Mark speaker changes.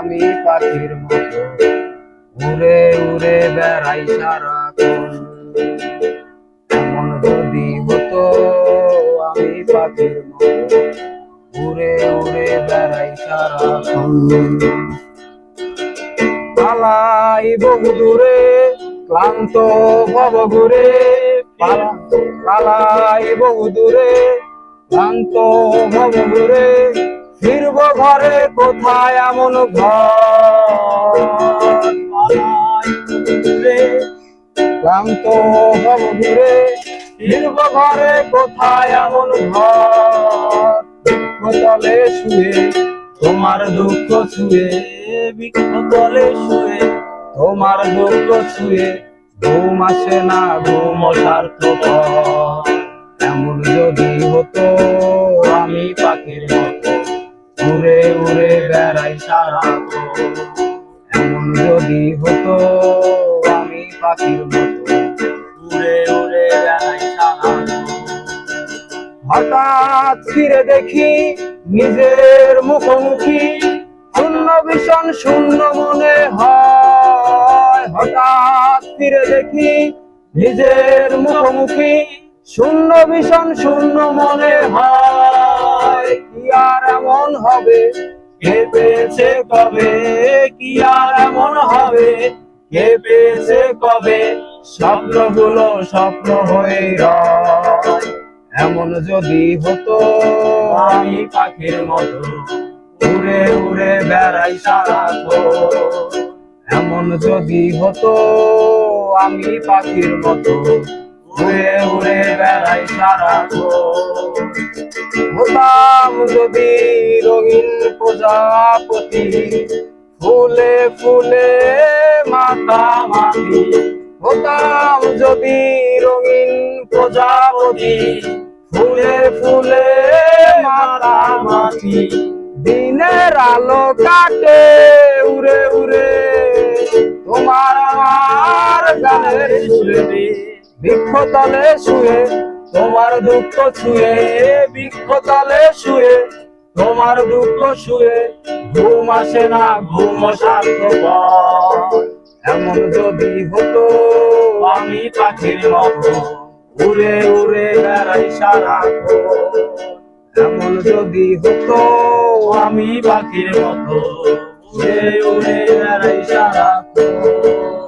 Speaker 1: আমি পাখির মতো উড়ে উড়ে বেড়াই সারাক্ষণ। এমন যদি হতো আমি পাখির মতো উড়ে উড়ে বেড়াই সারাক্ষণ। পালাই বহু দূরে ক্লান্ত ভব ঘুরে, পালাই বহু দূরে ক্লান্ত ভব ঘুরে, ফিরব ঘরে কোথায় এমন ঘর। পালাই দূরে ক্লান্ত ভব ঘুরে, ফিরব ঘরে কোথায় এমন ঘর। বৃক্ষতলে শুয়ে তোমার দুঃখ ছুঁয়ে, বৃক্ষতলে শুয়ে তোমার দুঃখ ছুঁয়ে, ঘুম আসে না ঘুম সার্থকর। এমন যদি হতো আমি পাখির মতো উড়ে উড়ে বেড়াই সারাক্ষণ। এমন যদি হতো আমি পাখির মতো উড়ে উড়ে বেড়াই সারাক্ষণ। হঠাৎ ফিরে দেখি নিজের মুখোমুখি, শূন্য ভীষণ শূন্য মনে হয়। হঠাৎ ফিরে দেখি নিজের মুখোমুখি, শূন্য ভীষণ শূন্য মনে হয়। কি আর এমন হবে কে পেয়েছে কবে, কি আর এমন হবে কে পেয়েছে কবে, স্বপ্নগুলো স্বপ্ন হয়ে রয়। এমন যদি হতো আমি পাখির মতো উড়ে উড়ে বেড়াই সারাক্ষণ। এমন যদি হতো আমি পাখির মতো উড়ে উড়ে বেড়াই সারাক্ষণ। হতাম যদি রঙিন প্রজাপতি, ফুলে ফুলে মাতামাতি। হতাম যদি রঙিন প্রজাপতি, ফুলে ফুলে মাতামাতি। দিনের আলো কাটে উড়ে উড়ে তোমার আমার গানের সুরে, বৃক্ষতলে শুয়ে তোমার দুঃখ ছুঁয়ে, বৃক্ষতলে শুয়ে তোমার দুঃখ শুয়ে, ঘুম আসে না ঘুম সার্থকর। এমন যদি হতো আমি পাখির মতো উড়ে উড়ে বেড়াই সারাক্ষণ। এমন যদি হতো আমি পাখির মতো উড়ে উড়ে বেড়াই সারাক্ষণ।